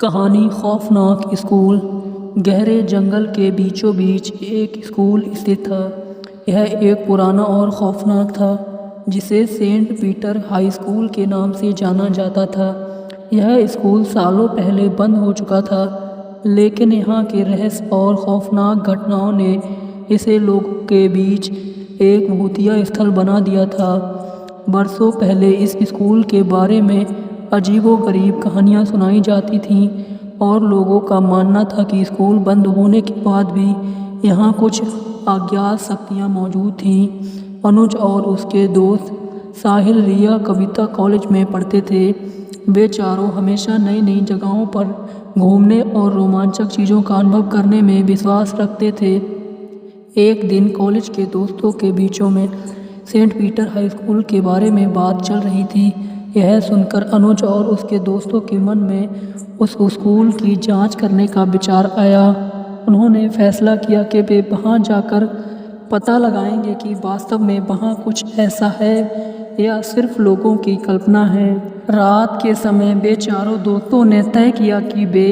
कहानी खौफनाक स्कूल। गहरे जंगल के बीचों बीच एक स्कूल स्थित था। यह एक पुराना और खौफनाक था, जिसे सेंट पीटर हाई स्कूल के नाम से जाना जाता था। यह स्कूल सालों पहले बंद हो चुका था, लेकिन यहाँ के रहस्य और खौफनाक घटनाओं ने इसे लोगों के बीच एक भूतिया स्थल बना दिया था। बरसों पहले इस स्कूल के बारे में अजीबोगरीब कहानियाँ सुनाई जाती थीं और लोगों का मानना था कि स्कूल बंद होने के बाद भी यहाँ कुछ अज्ञात शक्तियाँ मौजूद थीं। अनुज और उसके दोस्त साहिल, रिया, कविता कॉलेज में पढ़ते थे। वे चारों हमेशा नई नई जगहों पर घूमने और रोमांचक चीज़ों का अनुभव करने में विश्वास रखते थे। एक दिन कॉलेज के दोस्तों के बीचों में सेंट पीटर हाई स्कूल के बारे में बात चल रही थी। यह सुनकर अनुज और उसके दोस्तों के मन में उस स्कूल की जांच करने का विचार आया। उन्होंने फैसला किया कि वे वहां जाकर पता लगाएंगे कि वास्तव में वहां कुछ ऐसा है या सिर्फ लोगों की कल्पना है। रात के समय वे चारों दोस्तों ने तय किया कि वे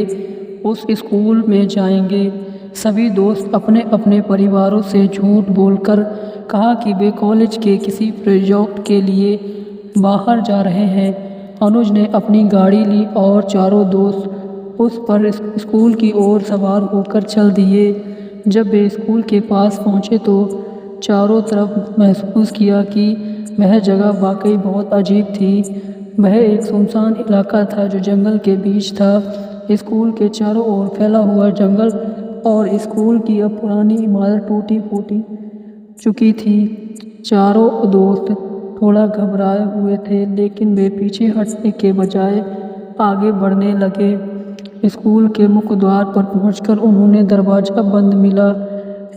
उस स्कूल में जाएंगे। सभी दोस्त अपने अपने परिवारों से झूठ बोलकर कहा कि वे कॉलेज के किसी प्रोजेक्ट के लिए बाहर जा रहे हैं। अनुज ने अपनी गाड़ी ली और चारों दोस्त उस पर स्कूल की ओर सवार होकर चल दिए। जब वे स्कूल के पास पहुंचे तो चारों तरफ महसूस किया कि वह जगह वाकई बहुत अजीब थी। वह एक सुनसान इलाका था जो जंगल के बीच था। स्कूल के चारों ओर फैला हुआ जंगल और स्कूल की अब पुरानी इमारत टूटी फूटी चुकी थी। चारों दोस्त थोड़ा घबराए हुए थे, लेकिन वे पीछे हटने के बजाय आगे बढ़ने लगे। स्कूल के मुख्य द्वार पर पहुंचकर उन्होंने दरवाज़ा बंद मिला,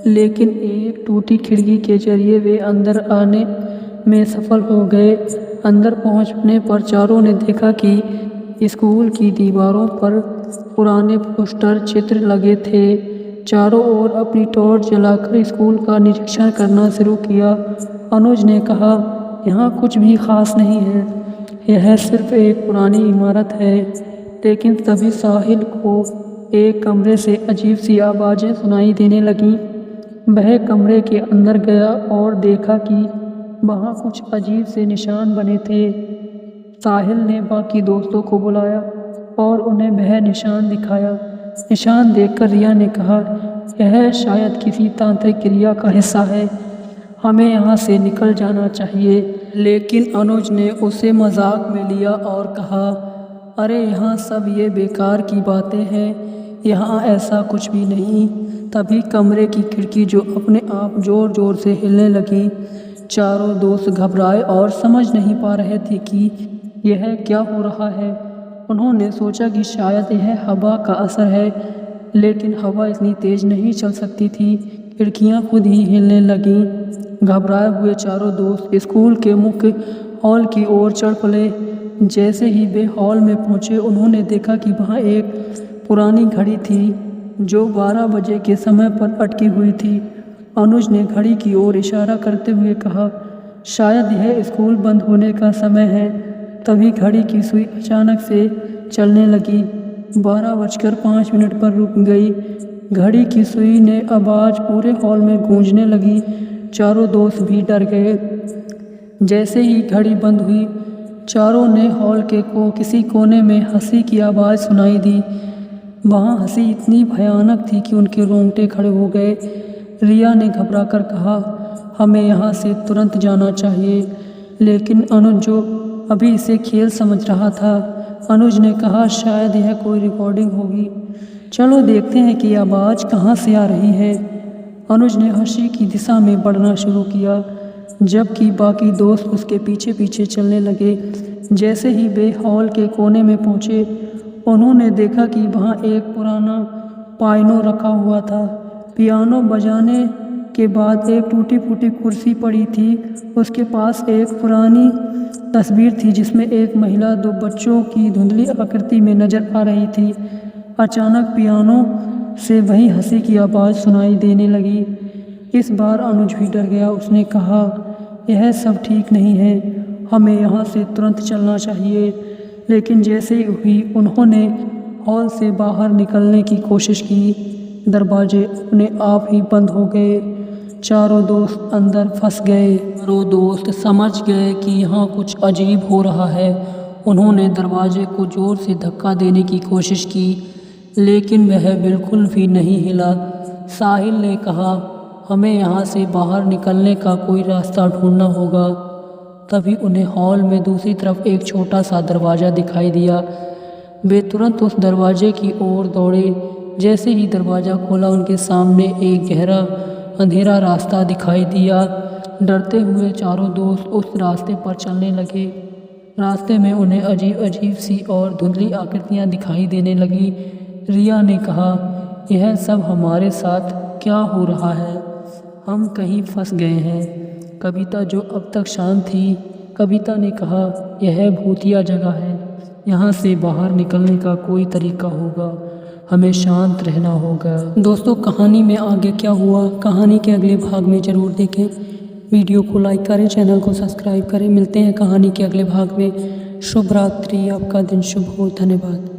लेकिन एक टूटी खिड़की के जरिए वे अंदर आने में सफल हो गए। अंदर पहुंचने पर चारों ने देखा कि स्कूल की दीवारों पर पुराने पोस्टर चित्र लगे थे। चारों ओर अपनी टॉर्च जलाकर स्कूल का निरीक्षण करना शुरू किया। अनुज ने कहा, यहाँ कुछ भी खास नहीं है, यह सिर्फ एक पुरानी इमारत है। लेकिन तभी साहिल को एक कमरे से अजीब सी आवाज़ें सुनाई देने लगीं। वह कमरे के अंदर गया और देखा कि वहाँ कुछ अजीब से निशान बने थे। साहिल ने बाकी दोस्तों को बुलाया और उन्हें वह निशान दिखाया। निशान देखकर रिया ने कहा, यह शायद किसी तांत्रिक क्रिया का हिस्सा है, हमें यहाँ से निकल जाना चाहिए। लेकिन अनुज ने उसे मजाक में लिया और कहा, अरे यहाँ सब ये बेकार की बातें हैं, यहाँ ऐसा कुछ भी नहीं। तभी कमरे की खिड़की जो अपने आप ज़ोर ज़ोर से हिलने लगी। चारों दोस्त घबराए और समझ नहीं पा रहे थे कि यह क्या हो रहा है। उन्होंने सोचा कि शायद यह हवा का असर है, लेकिन हवा इतनी तेज़ नहीं चल सकती थी। खिड़कियाँ खुद ही हिलने लगीं। घबराए हुए चारों दोस्त स्कूल के मुख्य हॉल की ओर चढ़ पड़े। जैसे ही वे हॉल में पहुंचे, उन्होंने देखा कि वहां एक पुरानी घड़ी थी जो 12 बजे के समय पर अटकी हुई थी। अनुज ने घड़ी की ओर इशारा करते हुए कहा, शायद यह स्कूल बंद होने का समय है। तभी घड़ी की सुई अचानक से चलने लगी। 12:05 पर रुक गई। घड़ी की सुई ने आवाज़ पूरे हॉल में गूंजने लगी। चारों दोस्त भी डर गए। जैसे ही घड़ी बंद हुई, चारों ने हॉल के किसी कोने में हंसी की आवाज़ सुनाई दी। वहाँ हंसी इतनी भयानक थी कि उनके रोंगटे खड़े हो गए। रिया ने घबराकर कहा, हमें यहाँ से तुरंत जाना चाहिए। लेकिन अनुज, जो अभी इसे खेल समझ रहा था, अनुज ने कहा, शायद यह कोई रिकॉर्डिंग होगी, चलो देखते हैं कि आवाज़ कहाँ से आ रही है। अनुज ने हंसी की दिशा में बढ़ना शुरू किया, जबकि बाकी दोस्त उसके पीछे पीछे चलने लगे। जैसे ही वे हॉल के कोने में पहुंचे, उन्होंने देखा कि वहां एक पुराना पियानो रखा हुआ था। पियानो बजाने के बाद एक टूटी फूटी कुर्सी पड़ी थी। उसके पास एक पुरानी तस्वीर थी जिसमें एक महिला 2 बच्चों की धुंधली आकृति में नजर आ रही थी। अचानक पियानो से वही हंसी की आवाज़ सुनाई देने लगी। इस बार अनुज भी डर गया। उसने कहा, यह सब ठीक नहीं है, हमें यहाँ से तुरंत चलना चाहिए। लेकिन जैसे ही उन्होंने हॉल से बाहर निकलने की कोशिश की। दरवाजे अपने आप ही बंद हो गए। चारों दोस्त अंदर फंस गए। चारों दोस्त समझ गए कि यहाँ कुछ अजीब हो रहा है। उन्होंने दरवाजे को ज़ोर से धक्का देने की कोशिश की, लेकिन वह बिल्कुल भी नहीं हिला। साहिल ने कहा, हमें यहाँ से बाहर निकलने का कोई रास्ता ढूंढना होगा। तभी उन्हें हॉल में दूसरी तरफ एक छोटा सा दरवाज़ा दिखाई दिया। वे तुरंत उस दरवाजे की ओर दौड़े। जैसे ही दरवाज़ा खोला, उनके सामने एक गहरा अंधेरा रास्ता दिखाई दिया। डरते हुए चारों दोस्त उस रास्ते पर चलने लगे। रास्ते में उन्हें अजीब अजीब सी और धुंधली आकृतियाँ दिखाई देने लगी। रिया ने कहा, यह सब हमारे साथ क्या हो रहा है? हम कहीं फंस गए हैं। कविता, जो अब तक शांत थी, कविता ने कहा, यह भूतिया जगह है। यहाँ से बाहर निकलने का कोई तरीका होगा। हमें शांत रहना होगा। दोस्तों, कहानी में आगे क्या हुआ, कहानी के अगले भाग में ज़रूर देखें। वीडियो को लाइक करें, चैनल को सब्सक्राइब करें। मिलते हैं कहानी के अगले भाग में। शुभ रात्रि, आपका दिन शुभ हो। धन्यवाद।